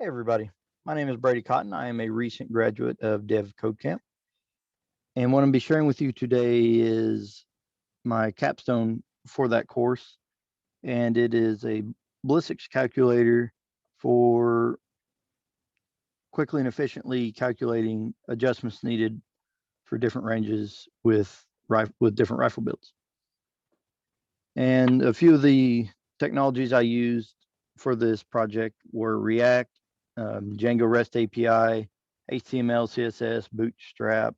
Hey everybody, my name is Brady Cotton. I am a recent graduate of devCodeCamp, and what I'm be sharing with you today is my capstone for that course, and it is a ballistics calculator for quickly and efficiently calculating adjustments needed for different ranges with different rifle builds. And a few of the technologies I used for this project were React, Django REST API, HTML, CSS, Bootstrap,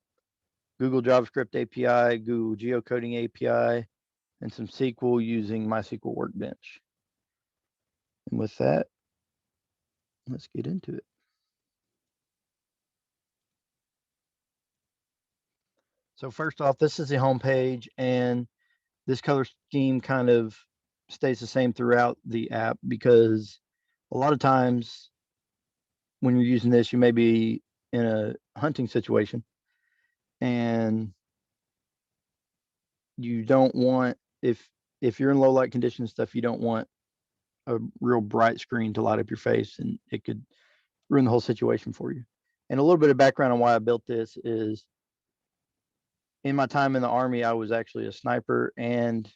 Google JavaScript API, Google Geocoding API, and some SQL using MySQL Workbench. And with that, let's get into it. So first off, this is the home page, and this color scheme kind of stays the same throughout the app because a lot of times when you're using this, you may be in a hunting situation and you don't want, if you're in low light conditions stuff, you don't want a real bright screen to light up your face, and it could ruin the whole situation for you. And a little bit of background on why I built this is in my time in the Army, I was actually a sniper, and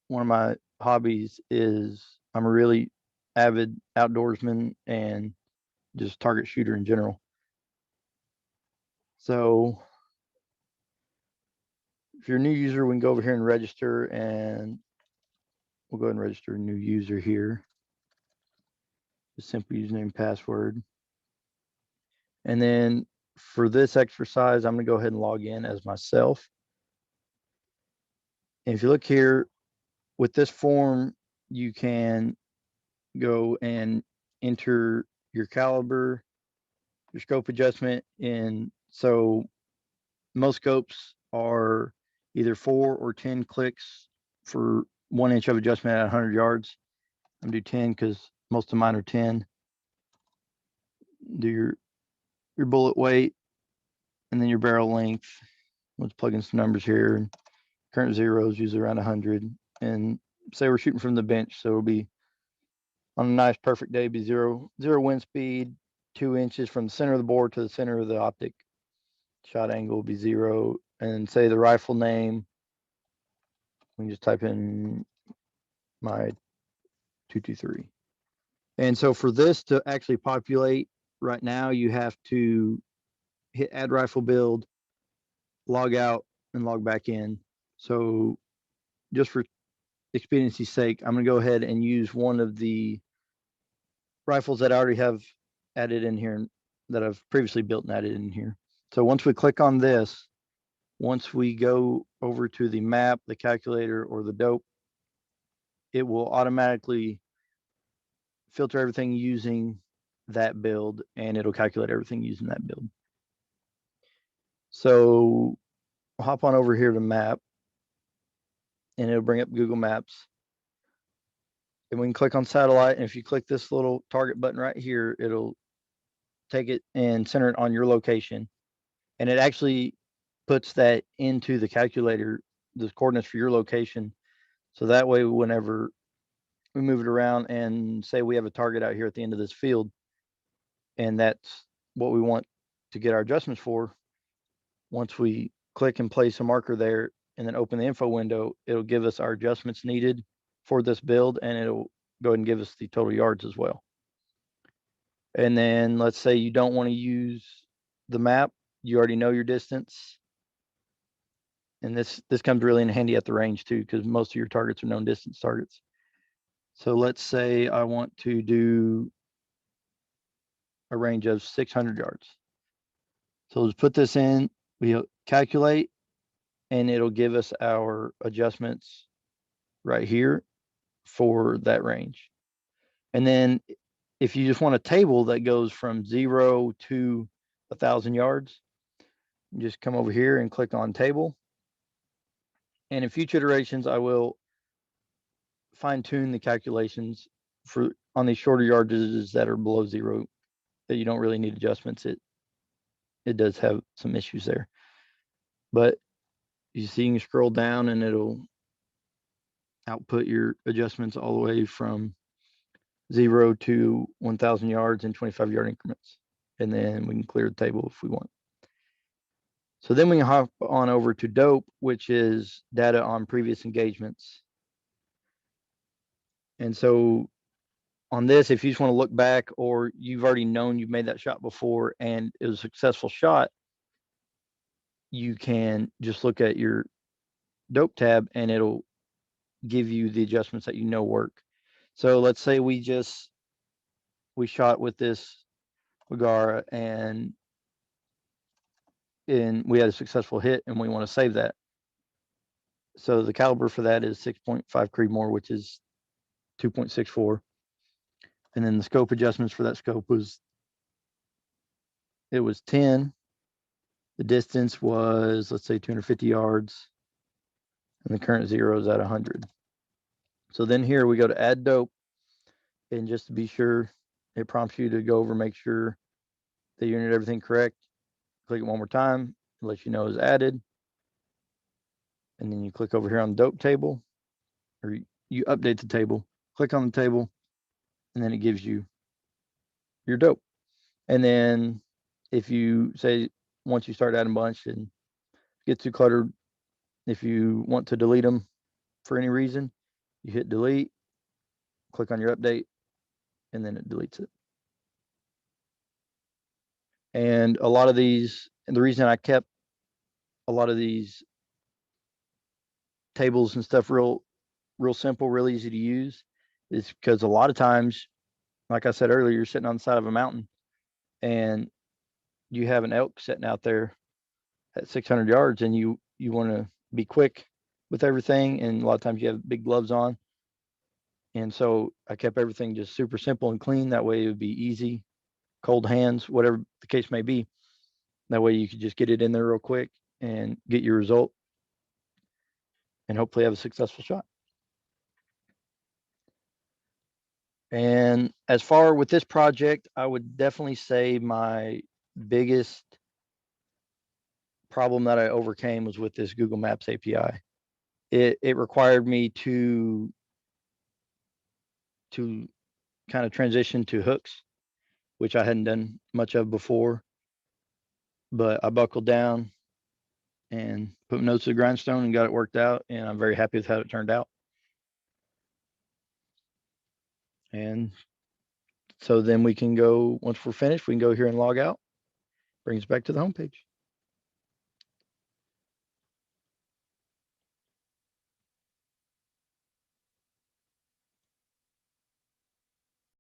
one of my hobbies is I'm a really avid outdoorsman and just target shooter in general. So if you're a new user, we can go over here and register, and we'll go ahead and register a new user here. Just simple username and password. And then for this exercise, I'm going to go ahead and log in as myself. And if you look here with this form, you can go and enter your caliber, your scope adjustment. And so most scopes are either 4 or 10 clicks for 1 inch of adjustment at 100 yards. I'm going to do 10 because most of mine are 10. Do your bullet weight and then your barrel length. Let's plug in some numbers here. Current zeros usually around 100. And say we're shooting from the bench, so it'll be on a nice perfect day, be zero wind speed, 2 inches from the center of the bore to the center of the optic. Shot angle will be 0. And say the rifle name, we can just type in my 223. And so for this to actually populate right now, you have to hit add rifle build, log out, and log back in. So just for expediency's sake, I'm going to go ahead and use one of the rifles that I already have added in here, that I've previously built and added in here. So once we click on this, once we go over to the map, the calculator, or the D.O.P.E, it will automatically filter everything using that build, and it'll calculate everything using that build. So I'll hop on over here to map, and it'll bring up Google Maps. And we can click on satellite, and if you click this little target button right here, it'll take it and center it on your location. And it actually puts that into the calculator, the coordinates for your location. So that way, whenever we move it around and say we have a target out here at the end of this field, and that's what we want to get our adjustments for, once we click and place a marker there and then open the info window, it'll give us our adjustments needed for this build, and it'll go ahead and give us the total yards as well. And then let's say you don't want to use the map, you already know your distance. And this comes really in handy at the range too, because most of your targets are known distance targets. So let's say I want to do a range of 600 yards. So let's put this in, we calculate, and it'll give us our adjustments right here for that range. And then if you just want a table that goes from 0 to 1,000 yards, you just come over here and click on table. And in future iterations, I will fine tune the calculations for on these shorter yardages that are below 0, that you don't really need adjustments. It does have some issues there. But you see, you can scroll down and it'll output your adjustments all the way from 0 to 1,000 yards in 25-yard increments. And then we can clear the table if we want. So then we can hop on over to D.O.P.E, which is data on previous engagements. And so on this, if you just want to look back, or you've already known you've made that shot before and it was a successful shot, you can just look at your D.O.P.E tab and it'll give you the adjustments that you know work. So let's say we shot with this Wagara and we had a successful hit and we want to save that. So the caliber for that is 6.5 Creedmoor, which is 2.64. And then the scope adjustments for that scope was 10. The distance was, let's say, 250 yards. And the current 0 is at 100. So then here we go to add D.O.P.E. And just to be sure, it prompts you to go over, make sure that you entered everything correct. Click it one more time, it lets you know it's added. And then you click over here on the D.O.P.E table, or you update the table, click on the table, and then it gives you your D.O.P.E. And then if you say, once you start adding a bunch and get too cluttered, if you want to delete them for any reason, you hit delete, click on your update, and then it deletes it. And a lot of these, and the reason I kept a lot of these tables and stuff real simple, real easy to use, is because a lot of times, like I said earlier, you're sitting on the side of a mountain and you have an elk sitting out there at 600 yards and you want to be quick with everything. And a lot of times you have big gloves on. And so I kept everything just super simple and clean. That way it would be easy, cold hands, whatever the case may be. That way you could just get it in there real quick and get your result and hopefully have a successful shot. And as far with this project, I would definitely say my biggest problem that I overcame was with this Google Maps API. It required me to kind of transition to hooks, which I hadn't done much of before. But I buckled down and put my nose to the grindstone and got it worked out. And I'm very happy with how it turned out. And so then we can go, once we're finished, we can go here and log out. Brings us back to the homepage.